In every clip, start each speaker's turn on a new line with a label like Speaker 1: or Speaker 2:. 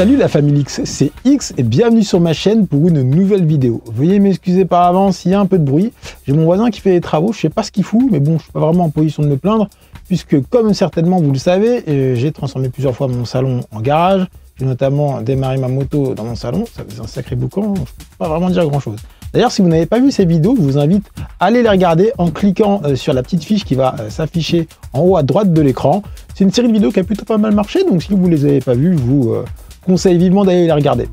Speaker 1: Salut la famille X, c'est X et bienvenue sur ma chaîne pour une nouvelle vidéo. Veuillez m'excuser par avance s'il y a un peu de bruit. J'ai mon voisin qui fait les travaux, je sais pas ce qu'il fout, mais bon, je suis pas vraiment en position de me plaindre, puisque comme certainement vous le savez, j'ai transformé plusieurs fois mon salon en garage. J'ai notamment démarré ma moto dans mon salon, ça faisait un sacré boucan, je peux pas vraiment dire grand chose. D'ailleurs, si vous n'avez pas vu ces vidéos, je vous invite à aller les regarder en cliquant sur la petite fiche qui va s'afficher en haut à droite de l'écran. C'est une série de vidéos qui a plutôt pas mal marché, donc si vous ne les avez pas vues, je vous conseille vivement d'aller les regarder.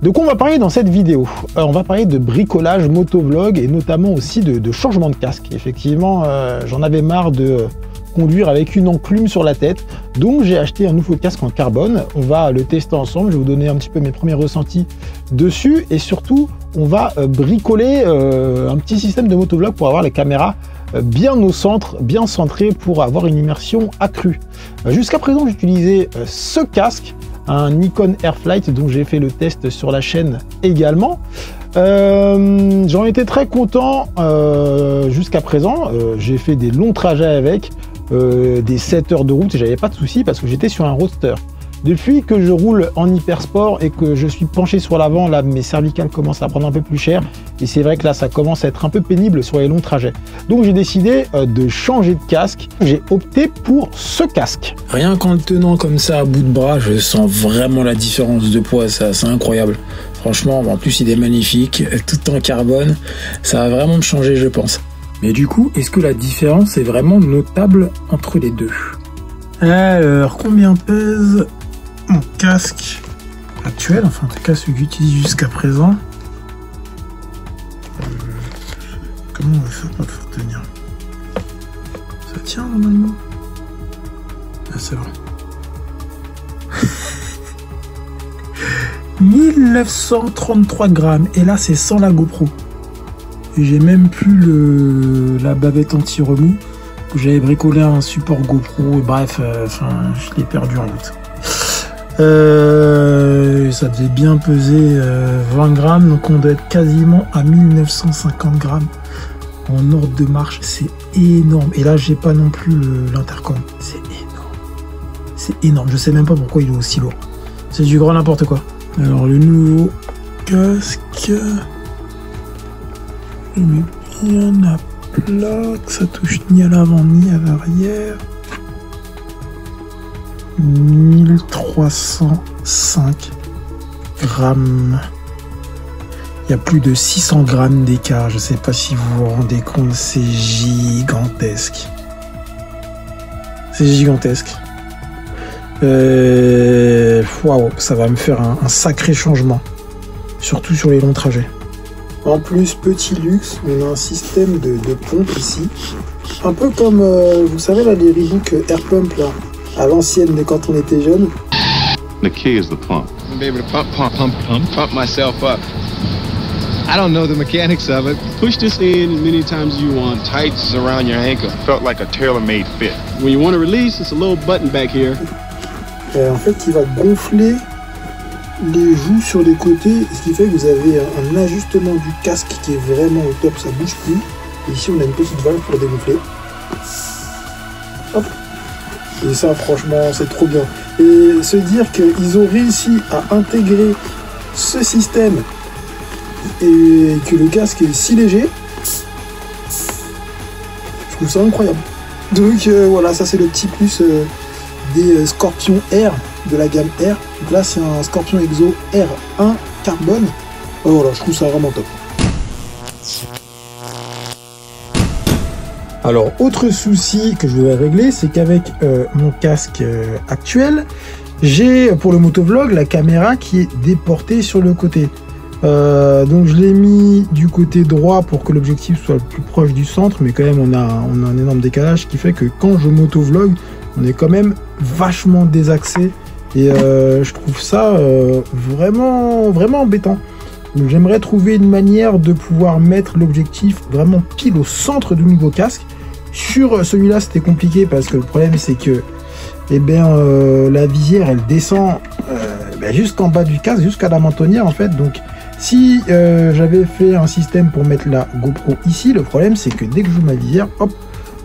Speaker 1: De quoi on va parler dans cette vidéo? On va parler de bricolage, motovlog et notamment aussi de changement de casque. Effectivement, j'en avais marre de conduire avec une enclume sur la tête, donc j'ai acheté un nouveau casque en carbone. On va le tester ensemble, je vais vous donner un petit peu mes premiers ressentis dessus et surtout on va bricoler un petit système de motovlog pour avoir les caméras bien au centre, bien centrées pour avoir une immersion accrue. Jusqu'à présent j'utilisais ce casque, un Nikon Airflight dont j'ai fait le test sur la chaîne également. J'en étais très content jusqu'à présent. J'ai fait des longs trajets avec, des 7 heures de route et j'avais pas de soucis parce que j'étais sur un roadster. Depuis que je roule en hypersport et que je suis penché sur l'avant, là mes cervicales commencent à prendre un peu plus cher et c'est vrai que là ça commence à être un peu pénible sur les longs trajets. Donc j'ai décidé de changer de casque. J'ai opté pour ce casque.
Speaker 2: Rien qu'en le tenant comme ça à bout de bras, je sens vraiment la différence de poids, ça c'est incroyable. Franchement, en plus il est magnifique, tout en carbone, ça va vraiment me changer je pense. Mais du coup, est-ce que la différence est vraiment notable entre les deux? Alors, combien pèse mon casque actuel, enfin en tout cas celui que j'utilise jusqu'à présent? Comment on va faire pour le faire tenir? Ça tient normalement? Ah c'est vrai. 1933 grammes, et là c'est sans la GoPro. Et j'ai même plus la bavette anti-remous. J'avais bricolé un support GoPro, et bref, je l'ai perdu en route. Ça devait bien peser 20 grammes, donc on doit être quasiment à 1950 grammes en ordre de marche. C'est énorme. Et là, j'ai pas non plus l'intercom. C'est énorme. C'est énorme. Je sais même pas pourquoi il est aussi lourd. C'est du grand n'importe quoi. Alors, le nouveau casque, je mets bien à plat, que ça touche ni à l'avant ni à l'arrière. 1305 grammes. Il y a plus de 600 grammes d'écart. Je sais pas si vous vous rendez compte, c'est gigantesque. C'est gigantesque. Waouh, ça va me faire un sacré changement. Surtout sur les longs trajets. En plus, petit luxe, on a un système de pompe ici. Un peu comme, vous savez, là, les Reebok Air Pump, là, à l'ancienne de quand on était jeune.
Speaker 3: The key is the pump.
Speaker 4: I'm able to pump myself up. I don't know the mechanics of it. Push this in many times as you want. Tights around your ankle.
Speaker 3: Felt like a tailor-made fit.
Speaker 4: When you want to release, it's a little button back here.
Speaker 5: En fait, il va gonfler les joues sur les côtés, ce qui fait que vous avez un ajustement du casque qui est vraiment au top, ça bouge plus. Et ici, on a une petite valve pour le dégonfler. Hop. Et ça, franchement, c'est trop bien. Et se dire qu'ils ont réussi à intégrer ce système et que le casque est si léger, je trouve ça incroyable. Donc voilà, ça c'est le petit plus des Scorpion Air de la gamme Air. Donc là, c'est un Scorpion Exo R1 carbone. Voilà, je trouve ça vraiment top. Alors, autre souci que je devrais régler, c'est qu'avec mon casque actuel, j'ai pour le motovlog la caméra qui est déportée sur le côté. Donc je l'ai mis du côté droit pour que l'objectif soit le plus proche du centre, mais quand même on a un énorme décalage qui fait que quand je motovlog, on est quand même vachement désaxé et je trouve ça vraiment embêtant. Donc j'aimerais trouver une manière de pouvoir mettre l'objectif vraiment pile au centre du nouveau casque. Sur celui-là c'était compliqué parce que le problème c'est que la visière elle descend jusqu'en bas du casque, jusqu'à la mentonnière en fait. Donc si j'avais fait un système pour mettre la GoPro ici, le problème c'est que dès que je joue ma visière, hop,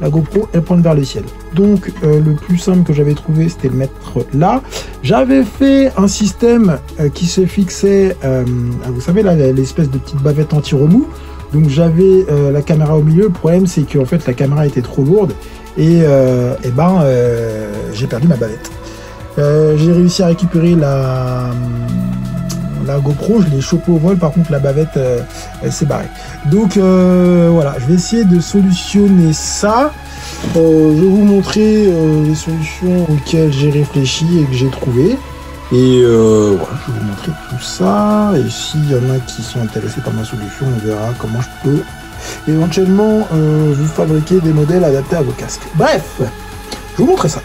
Speaker 5: la GoPro elle pointe vers le ciel. Donc le plus simple que j'avais trouvé c'était le mettre là. J'avais fait un système qui se fixait, vous savez là, l'espèce de petite bavette anti-remous. Donc j'avais la caméra au milieu. Le problème c'est que en fait la caméra était trop lourde et j'ai perdu ma bavette. J'ai réussi à récupérer la GoPro, je l'ai chopé au vol, par contre la bavette elle s'est barrée. Donc voilà, je vais essayer de solutionner ça. Je vais vous montrer les solutions auxquelles j'ai réfléchi et que j'ai trouvé. Et voilà, je vais vous montrer tout ça. Et s'il y en a qui sont intéressés par ma solution, on verra comment je peux éventuellement vous fabriquer des modèles adaptés à vos casques. Bref, je vais vous montrer ça.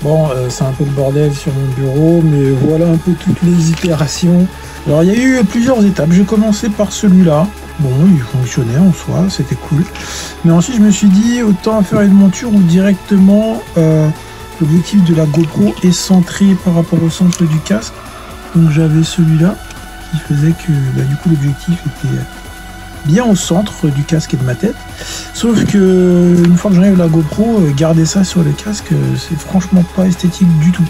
Speaker 5: Bon, c'est un peu le bordel sur mon bureau, mais voilà un peu toutes les itérations. Alors, il y a eu plusieurs étapes. J'ai commencé par celui-là. Bon, il fonctionnait en soi, c'était cool. Mais ensuite, je me suis dit, autant faire une monture où directement l'objectif de la GoPro est centré par rapport au centre du casque. Donc, j'avais celui-là qui faisait que, du coup, l'objectif était bien au centre du casque et de ma tête. Sauf que une fois que j'enlève la GoPro, garder ça sur le casque, c'est franchement pas esthétique du tout.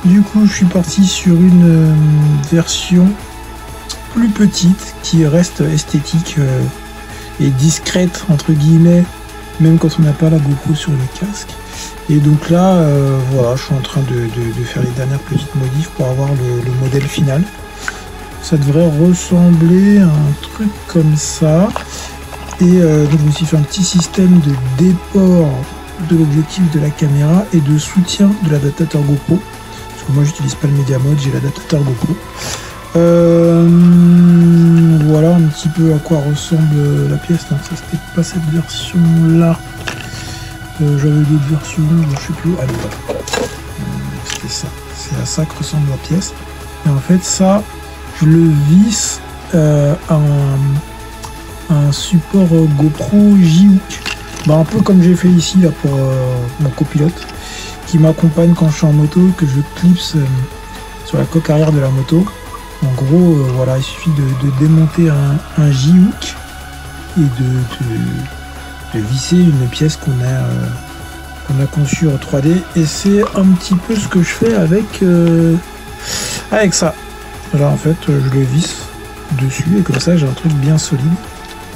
Speaker 5: Du coup, je suis parti sur une version plus petite qui reste esthétique et discrète entre guillemets, même quand on n'a pas la GoPro sur le casque. Et donc là, voilà, je suis en train de faire les dernières petites modifs pour avoir le modèle final. Ça devrait ressembler à un truc comme ça. Et donc je me suis fait un petit système de déport de l'objectif de la caméra et de soutien de l'adaptateur GoPro. Parce que moi j'utilise pas le Media Mode, j'ai l'adaptateur GoPro. Voilà un petit peu à quoi ressemble la pièce. Non, ça c'était pas cette version là. J'avais d'autres versions, je sais plus. Allez, voilà. C'était ça. C'est à ça que ressemble la pièce. Et en fait ça, je le visse à un support GoPro J-Hook. Un peu comme j'ai fait ici là pour mon copilote qui m'accompagne quand je suis en moto, que je clipse sur la coque arrière de la moto. En gros, voilà, il suffit de démonter un J-Hook et de visser une pièce qu'on a conçue en 3D. Et c'est un petit peu ce que je fais avec ça. Là en fait je le visse dessus et comme ça j'ai un truc bien solide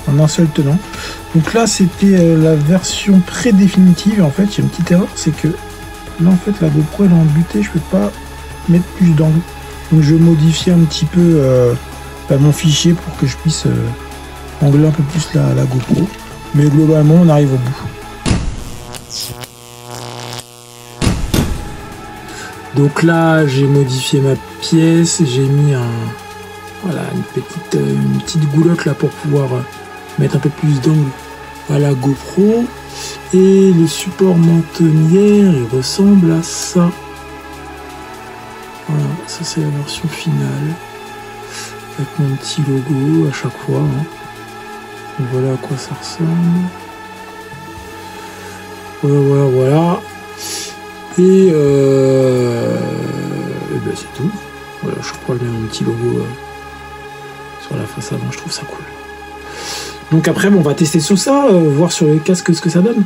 Speaker 5: en un seul tenant. Donc là c'était la version pré-définitive et en fait il y a une petite erreur, c'est que là en fait la GoPro elle est en butée, je peux pas mettre plus d'angle. Donc je modifie un petit peu mon fichier pour que je puisse angler un peu plus la GoPro. Mais globalement on arrive au bout. Donc là, j'ai modifié ma pièce, j'ai mis une petite goulotte là pour pouvoir mettre un peu plus d'angle à la GoPro. Et le support mentonnière, il ressemble à ça. Voilà, ça c'est la version finale. Avec mon petit logo à chaque fois. Donc voilà à quoi ça ressemble. Voilà. Et ben c'est tout. Voilà, je crois bien mon petit logo sur la face avant, je trouve ça cool. Donc après, on va tester sur ça, voir sur le casque ce que ça donne.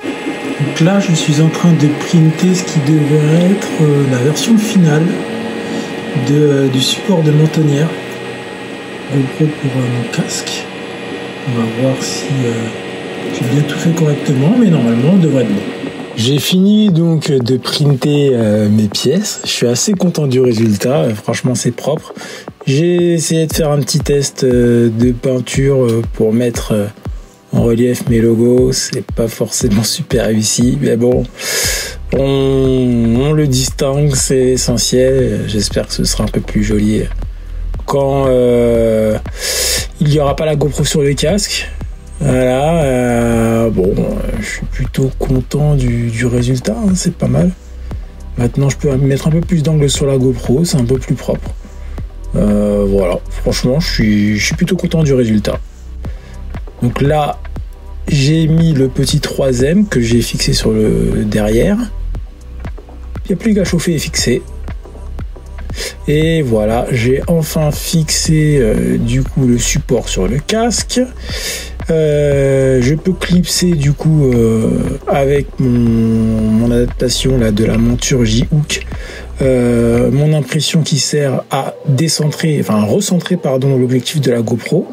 Speaker 5: Donc là, je suis en train de printer ce qui devrait être la version finale du support de mentonnière GoPro pour mon casque. On va voir si j'ai bien tout fait correctement, mais normalement, on devrait être bon. J'ai fini donc de printer mes pièces. Je suis assez content du résultat. Franchement, c'est propre. J'ai essayé de faire un petit test de peinture pour mettre en relief mes logos. C'est pas forcément super réussi, mais bon, on le distingue, c'est essentiel. J'espère que ce sera un peu plus joli quand il n'y aura pas la GoPro sur le casque. Voilà, je suis plutôt content du résultat, hein, c'est pas mal. Maintenant, je peux mettre un peu plus d'angle sur la GoPro, c'est un peu plus propre. Voilà, franchement, je suis plutôt content du résultat. Donc là, j'ai mis le petit 3M que j'ai fixé sur le derrière. Il n'y a plus qu'à chauffer et fixer. Et voilà, j'ai enfin fixé du coup le support sur le casque.
Speaker 2: Je peux clipser du coup avec mon adaptation là, de la monture J-Hook, mon impression qui sert à recentrer l'objectif de la GoPro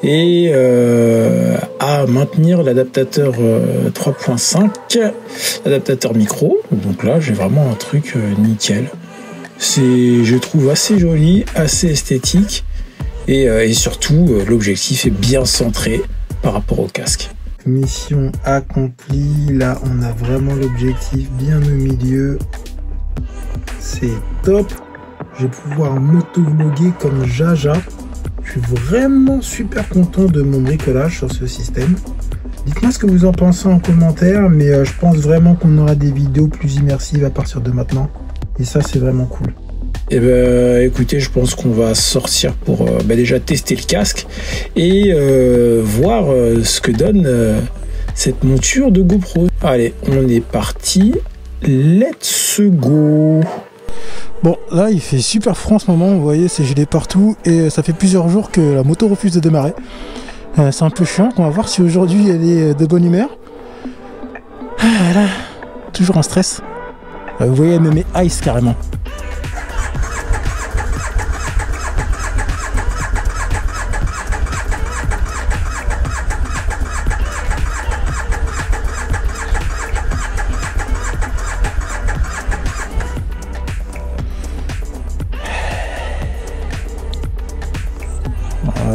Speaker 2: et à maintenir l'adaptateur 3.5, l'adaptateur micro. Donc là j'ai vraiment un truc nickel. Je trouve assez joli, assez esthétique et surtout l'objectif est bien centré par rapport au casque.
Speaker 5: Mission accomplie, là on a vraiment l'objectif bien au milieu, c'est top. Je vais pouvoir motovloguer comme Jaja. Je suis vraiment super content de mon bricolage sur ce système. Dites-moi ce que vous en pensez en commentaire, mais je pense vraiment qu'on aura des vidéos plus immersives à partir de maintenant. Et ça, c'est vraiment cool.
Speaker 2: Eh ben, écoutez, je pense qu'on va sortir pour déjà tester le casque et voir ce que donne cette monture de GoPro. Allez, on est parti. Let's go!
Speaker 1: Bon, là, il fait super froid en ce moment. Vous voyez, c'est gelé partout et ça fait plusieurs jours que la moto refuse de démarrer. C'est un peu chiant. On va voir si aujourd'hui elle est de bonne humeur. Ah, là, toujours un stress. Vous voyez, elle me met ice carrément.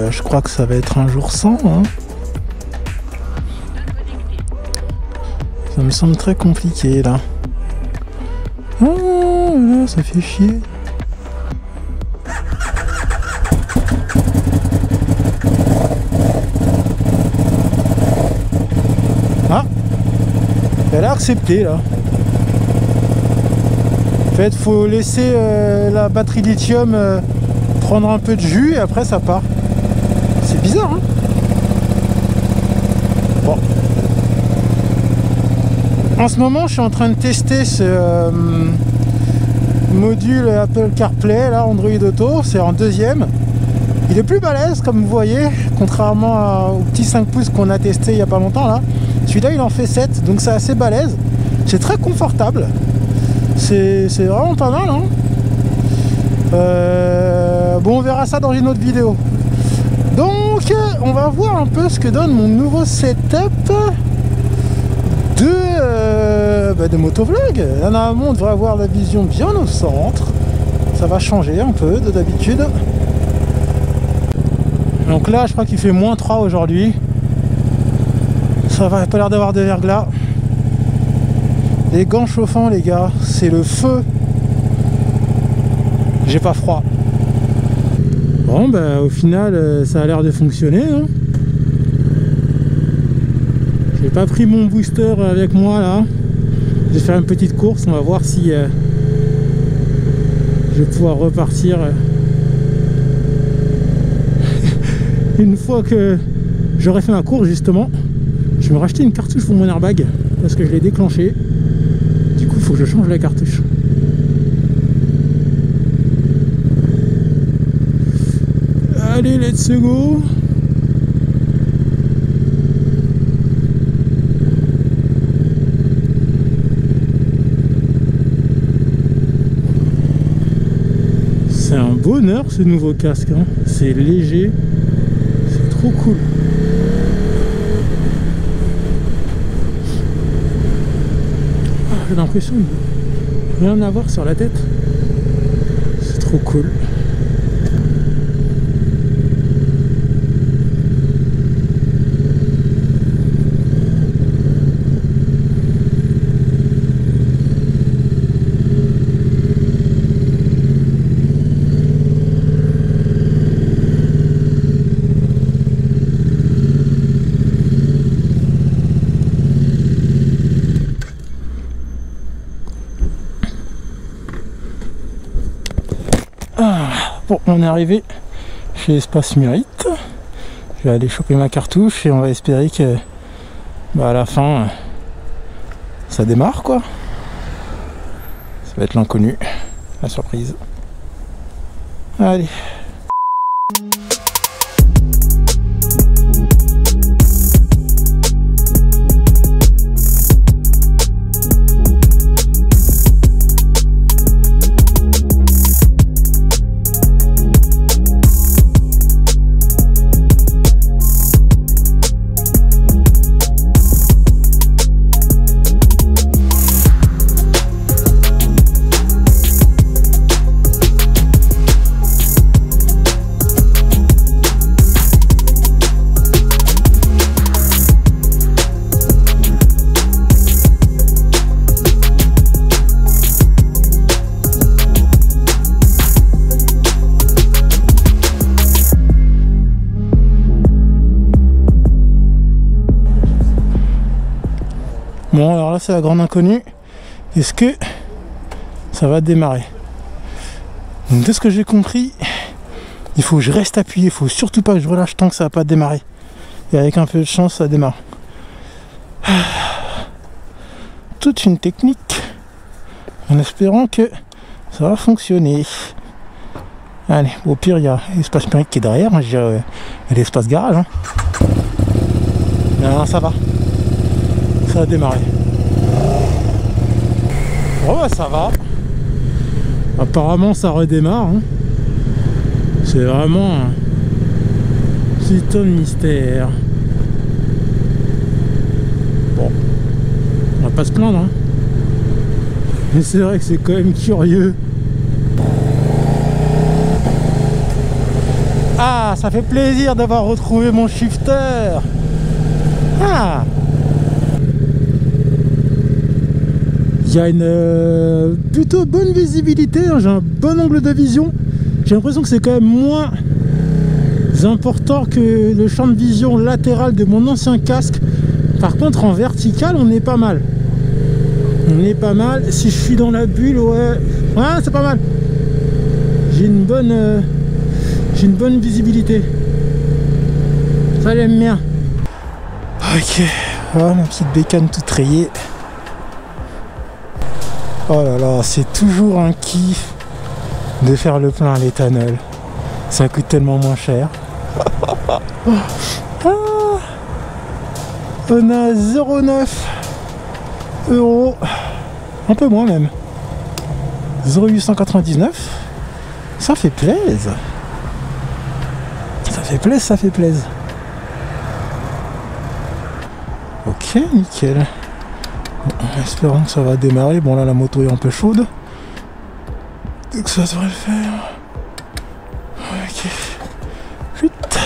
Speaker 1: Je crois que ça va être un jour sans. Hein. Ça me semble très compliqué là. Ah, là, ça fait chier. Ah, elle a accepté là. En fait, faut laisser la batterie lithium prendre un peu de jus et après ça part. C'est bizarre, hein? Bon. En ce moment, je suis en train de tester ce module Apple CarPlay, là, Android Auto. C'est en deuxième. Il est plus balèze, comme vous voyez, contrairement au petit 5 pouces qu'on a testé il n'y a pas longtemps, là. Celui-là, il en fait 7, donc c'est assez balèze. C'est très confortable. C'est vraiment pas mal, hein? Bon, on verra ça dans une autre vidéo. Donc, on va voir un peu ce que donne mon nouveau setup de motovlog. En amont, on devrait avoir la vision bien au centre. Ça va changer un peu de d'habitude. Donc là, je crois qu'il fait -3 aujourd'hui. Ça va pas l'air d'avoir de verglas. Les gants chauffants, les gars, c'est le feu. J'ai pas froid. Bon, bah, au final, ça a l'air de fonctionner. Hein. J'ai pas pris mon booster avec moi là. Je vais faire une petite course. On va voir si je vais pouvoir repartir. Une fois que j'aurai fait ma course, justement, je vais me racheter une cartouche pour mon airbag parce que je l'ai déclenché. Du coup, il faut que je change la cartouche. Allez, let's go. C'est un bonheur ce nouveau casque, hein. C'est léger, c'est trop cool. Ah, j'ai l'impression de rien avoir sur la tête. C'est trop cool. Bon, on est arrivé chez Espace Mérite. Je vais aller choper ma cartouche et on va espérer que à la fin ça démarre quoi. Ça va être l'inconnu, la surprise. Allez. Bon, alors là, c'est la grande inconnue. Est-ce que ça va démarrer? Donc, de ce que j'ai compris, il faut que je reste appuyé. Il faut surtout pas que je relâche tant que ça va pas démarrer. Et avec un peu de chance, ça démarre. Toute une technique. En espérant que ça va fonctionner. Allez, au pire, il y a l'espace numérique qui est derrière. Il y a l'espace garage. Hein. Non, ça va. Ça a démarré. Oh bah ça va. Apparemment ça redémarre. Hein. C'est vraiment un putain de mystère. Bon, on va pas se plaindre. Hein. Mais c'est vrai que c'est quand même curieux. Ah, ça fait plaisir d'avoir retrouvé mon shifter. Ah, il y a une plutôt bonne visibilité, hein, j'ai un bon angle de vision. J'ai l'impression que c'est quand même moins important que le champ de vision latéral de mon ancien casque. Par contre, en vertical, on est pas mal. On est pas mal. Si je suis dans la bulle, ouais, c'est pas mal. J'ai une bonne visibilité. Ça, j'aime bien. Ok, voilà ma petite bécane toute rayée. Oh là là, c'est toujours un kiff de faire le plein à l'éthanol. Ça coûte tellement moins cher. Ah, on a 0,9 €. Un peu moins même. 0,899. Ça fait plaisir. Ça fait plaisir, ça fait plaisir. Ok, nickel. Bon, espérons que ça va démarrer. Bon là la moto est un peu chaude. Donc ça devrait le faire. Ok. Vite.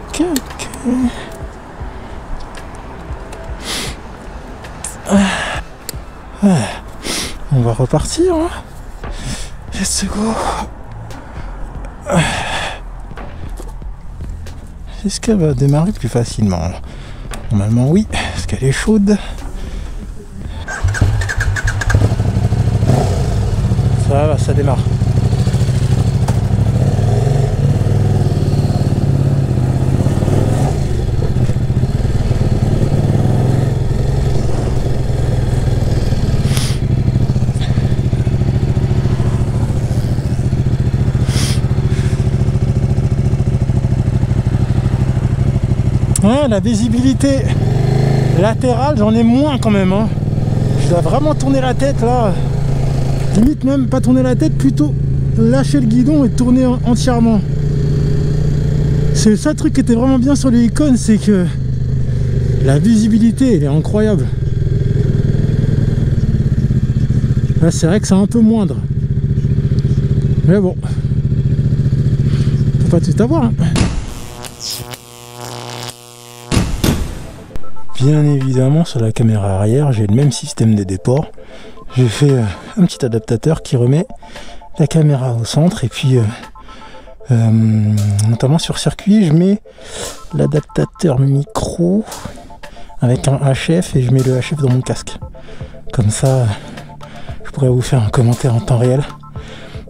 Speaker 1: Ok, ok. On va repartir. Hein. Let's go. Est-ce qu'elle va démarrer plus facilement? Normalement oui, parce qu'elle est chaude. Ça va, ça démarre. Ouais, la visibilité latérale, j'en ai moins quand même. Hein. Je dois vraiment tourner la tête là. Limite même pas tourner la tête, plutôt lâcher le guidon et tourner entièrement. C'est le seul truc qui était vraiment bien sur les icônes, c'est que la visibilité elle est incroyable. Là c'est vrai que c'est un peu moindre. Mais bon. Faut pas tout avoir. Hein. Bien évidemment sur la caméra arrière j'ai le même système de déport. J'ai fait un petit adaptateur qui remet la caméra au centre et puis notamment sur circuit je mets l'adaptateur micro avec un HF et je mets le HF dans mon casque. Comme ça je pourrais vous faire un commentaire en temps réel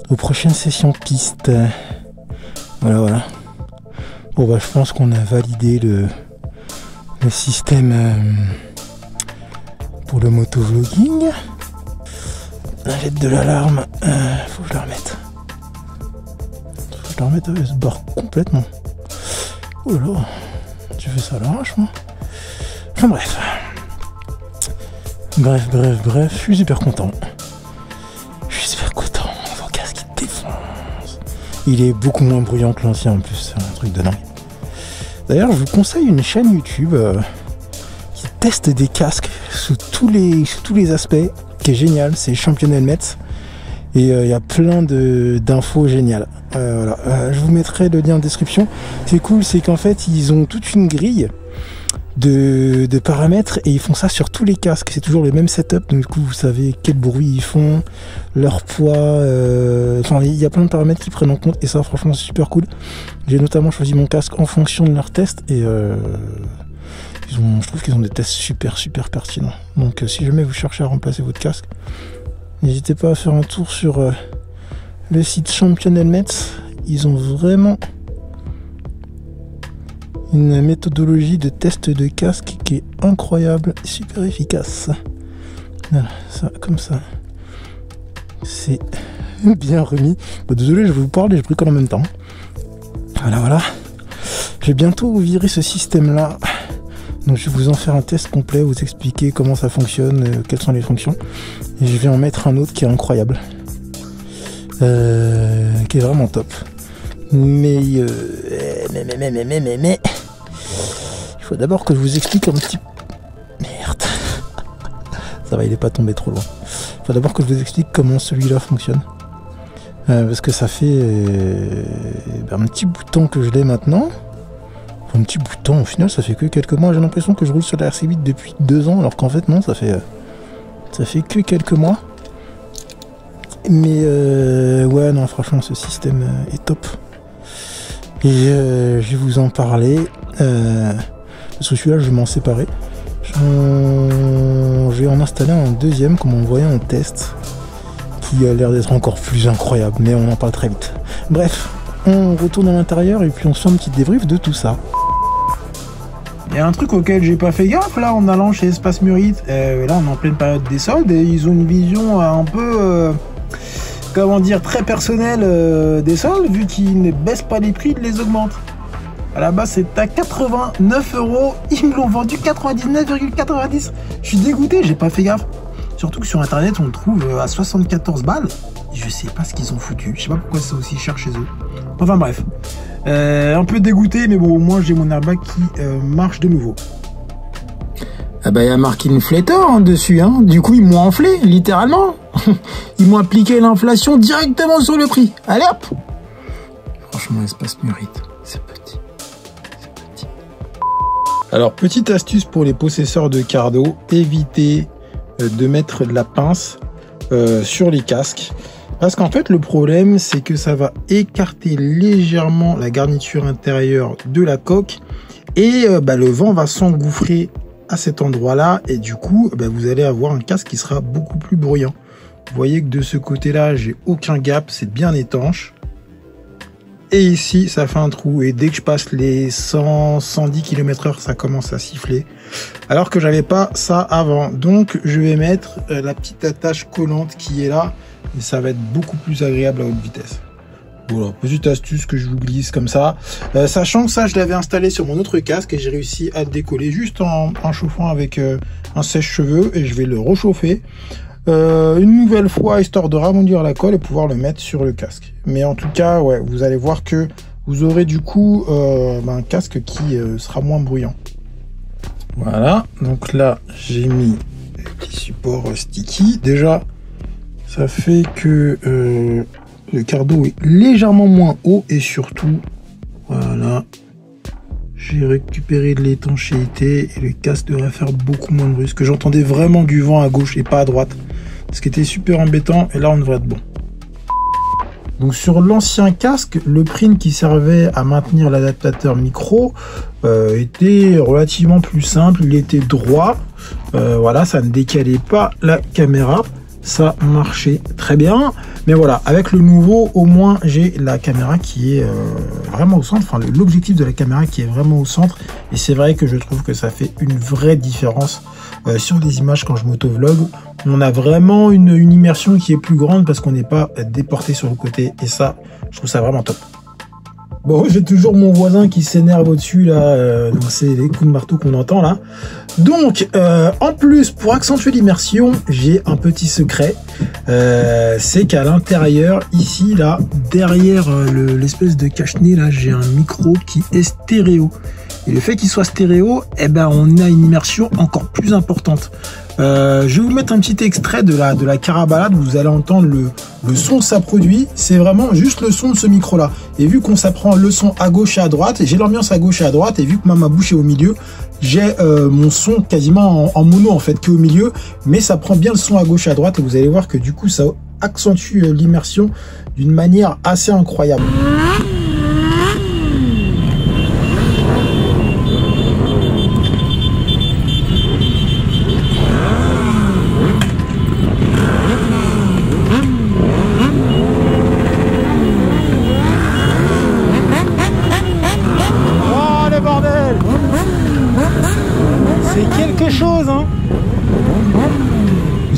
Speaker 1: aux prochaines sessions piste. Voilà. Bon bah je pense qu'on a validé le système pour le motovlogging. La lettre de l'alarme, faut que je la remette. Elle se barre complètement. Oh là là, tu fais ça à l'arrache moi. Enfin bref, je suis super content. Mon casque il défonce. Il est beaucoup moins bruyant que l'ancien en plus, c'est un truc de dingue. D'ailleurs, je vous conseille une chaîne YouTube qui teste des casques sous tous les aspects, qui est génial, c'est Champion Helmets. Et il y a plein d'infos géniales. Voilà. Je vous mettrai le lien en description. C'est cool, c'est qu'en fait, ils ont toute une grille de paramètres et ils font ça sur tous les casques. C'est toujours le même setup, donc du coup, vous savez quel bruit ils font, leur poids. Enfin, il y a plein de paramètres qui prennent en compte et ça, franchement, c'est super cool. J'ai notamment choisi mon casque en fonction de leur test et Je trouve qu'ils ont des tests super pertinents. Donc si jamais vous cherchez à remplacer votre casque, n'hésitez pas à faire un tour sur le site Champion Helmets. Ils ont vraiment une méthodologie de test de casque qui est incroyable, super efficace. Voilà, ça, comme ça. C'est bien remis. Bah, désolé, je vous parle et je bricole en même temps. Voilà. Je vais bientôt virer ce système-là. Donc je vais vous en faire un test complet, vous expliquer comment ça fonctionne, quelles sont les fonctions. Et je vais en mettre un autre qui est incroyable. Qui est vraiment top. Mais il faut d'abord que je vous explique un petit... Merde. Ça va, il est pas tombé trop loin. Il faut d'abord que je vous explique comment celui-là fonctionne. Parce que ça fait un petit bout de temps que je l'ai maintenant. Un petit bout de temps, au final ça fait que quelques mois. J'ai l'impression que je roule sur la RC8 depuis 2 ans, alors qu'en fait non, ça fait que quelques mois. Mais ouais, non, franchement ce système est top. Et je vais vous en parler. Parce que celui-là je vais m'en séparer. Je vais en installer un deuxième, comme on voyait en test, qui a l'air d'être encore plus incroyable, mais on en parle très vite. Bref, on retourne à l'intérieur et puis on se fait un petit débrief de tout ça.
Speaker 5: Il y a un truc auquel j'ai pas fait gaffe là en allant chez Espace Murit. Là on est en pleine période des soldes et ils ont une vision un peu comment dire, très personnelle des soldes, vu qu'ils ne baissent pas les prix, ils les augmentent. À la base c'est à 89 €, ils me l'ont vendu 99,90. Je suis dégoûté, j'ai pas fait gaffe. Surtout que sur internet on le trouve à 74 balles. Je sais pas ce qu'ils ont foutu, je sais pas pourquoi c'est aussi cher chez eux. Enfin bref, un peu dégoûté, mais bon, au moins j'ai mon airbag qui marche de nouveau.
Speaker 2: Ah bah il y a marqué Inflator dessus, hein. Du coup ils m'ont enflé, littéralement. Ils m'ont appliqué l'inflation directement sur le prix. Allez hop. Franchement, Espace Murit, c'est petit.
Speaker 1: Alors, petite astuce pour les possesseurs de cardo, évitez de mettre de la pince sur les casques. Parce qu'en fait, le problème, c'est que ça va écarter légèrement la garniture intérieure de la coque et le vent va s'engouffrer à cet endroit-là et du coup, vous allez avoir un casque qui sera beaucoup plus bruyant. Vous voyez que de ce côté-là, j'ai aucun gap, c'est bien étanche. Et ici, ça fait un trou et dès que je passe les 100-110 km/h, ça commence à siffler. Alors que j'avais pas ça avant. Donc, je vais mettre la petite attache collante qui est là. Et ça va être beaucoup plus agréable à haute vitesse. Voilà, petite astuce que je vous glisse comme ça. Sachant que ça, je l'avais installé sur mon autre casque et j'ai réussi à le décoller juste en chauffant avec un sèche-cheveux. Et je vais le réchauffer une nouvelle fois, histoire de ramollir la colle et pouvoir le mettre sur le casque. Mais en tout cas, ouais, vous allez voir que vous aurez du coup un casque qui sera moins bruyant. Voilà, donc là, j'ai mis le petit support sticky. Déjà, ça fait que le cardo est légèrement moins haut et surtout, voilà, j'ai récupéré de l'étanchéité et le casque devrait faire beaucoup moins de bruit. Parce que j'entendais vraiment du vent à gauche et pas à droite. Ce qui était super embêtant et là on devrait être bon. Donc sur l'ancien casque, le pin qui servait à maintenir l'adaptateur micro était relativement plus simple, il était droit. Voilà, ça ne décalait pas la caméra. Ça marchait très bien, mais voilà, avec le nouveau, au moins j'ai la caméra qui est vraiment au centre, enfin l'objectif de la caméra qui est vraiment au centre, et c'est vrai que je trouve que ça fait une vraie différence sur les images quand je motovlog. On a vraiment une immersion qui est plus grande parce qu'on n'est pas déporté sur le côté, et ça, je trouve ça vraiment top. Bon, j'ai toujours mon voisin qui s'énerve au-dessus là, donc c'est les coups de marteau qu'on entend là. Donc, en plus, pour accentuer l'immersion, j'ai un petit secret. C'est qu'à l'intérieur, ici, là, derrière l'espèce de cache-nez, là, j'ai un micro qui est stéréo. Et le fait qu'il soit stéréo, on a une immersion encore plus importante. Je vais vous mettre un petit extrait de la carabalade où vous allez entendre le son que ça produit. C'est vraiment juste le son de ce micro là. Et vu qu'on s'apprend le son à gauche et à droite, j'ai l'ambiance à gauche et à droite, et vu que ma bouche est au milieu, j'ai mon son quasiment en mono en fait qui est au milieu, mais ça prend bien le son à gauche et à droite et vous allez voir que du coup ça accentue l'immersion d'une manière assez incroyable.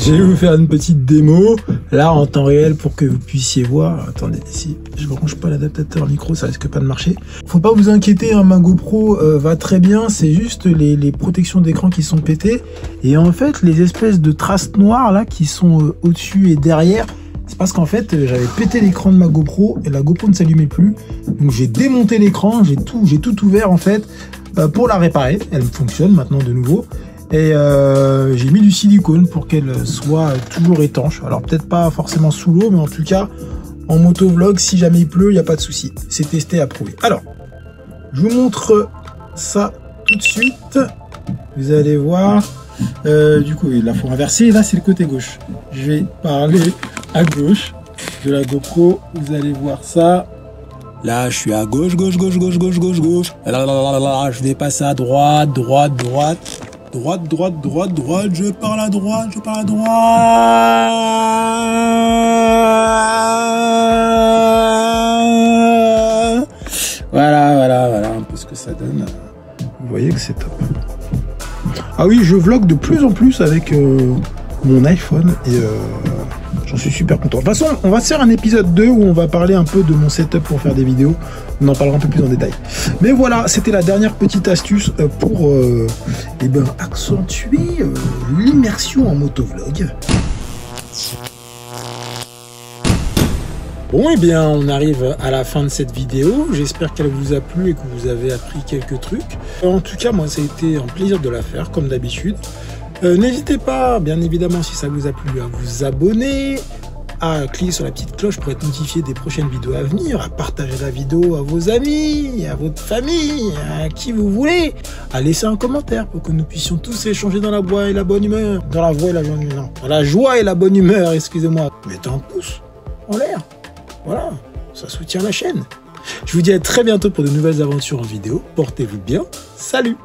Speaker 5: Je vais vous faire une petite démo, là en temps réel pour que vous puissiez voir. Attendez, si je ne branche pas l'adaptateur micro, ça risque pas de marcher. Faut pas vous inquiéter, hein, ma GoPro va très bien, c'est juste les protections d'écran qui sont pétées. Et en fait, les espèces de traces noires là qui sont au-dessus et derrière, c'est parce qu'en fait, j'avais pété l'écran de ma GoPro et la GoPro ne s'allumait plus. Donc j'ai démonté l'écran, j'ai tout ouvert en fait pour la réparer. Elle fonctionne maintenant de nouveau. Et j'ai mis du silicone pour qu'elle soit toujours étanche. Alors peut-être pas forcément sous l'eau, mais en tout cas en motovlog, si jamais il pleut, il n'y a pas de souci. C'est testé, approuvé. Alors, je vous montre ça tout de suite. Vous allez voir. Du coup, là, faut inverser. Là, c'est le côté gauche. Je vais parler à gauche de la GoPro. Vous allez voir ça. Là, je suis à gauche, gauche. Là, je vais passer à droite. Droite, je parle à droite. Voilà, un peu ce que ça donne. Vous voyez que c'est top. Ah oui, je vlog de plus en plus avec mon iPhone et j'en suis super content. De toute façon, on va se faire un épisode 2 où on va parler un peu de mon setup pour faire des vidéos. On en parlera un peu plus en détail. Mais voilà, c'était la dernière petite astuce pour accentuer l'immersion en motovlog. Bon, et bien, on arrive à la fin de cette vidéo. J'espère qu'elle vous a plu et que vous avez appris quelques trucs. En tout cas, moi, ça a été un plaisir de la faire, comme d'habitude. N'hésitez pas, bien évidemment, si ça vous a plu, à vous abonner, à cliquer sur la petite cloche pour être notifié des prochaines vidéos à venir, à partager la vidéo à vos amis, à votre famille, à qui vous voulez, à laisser un commentaire pour que nous puissions tous échanger dans la joie et la bonne humeur. Dans la joie et la bonne humeur, excusez-moi. Mettez un pouce en l'air. Voilà, ça soutient la chaîne. Je vous dis à très bientôt pour de nouvelles aventures en vidéo. Portez-vous bien. Salut!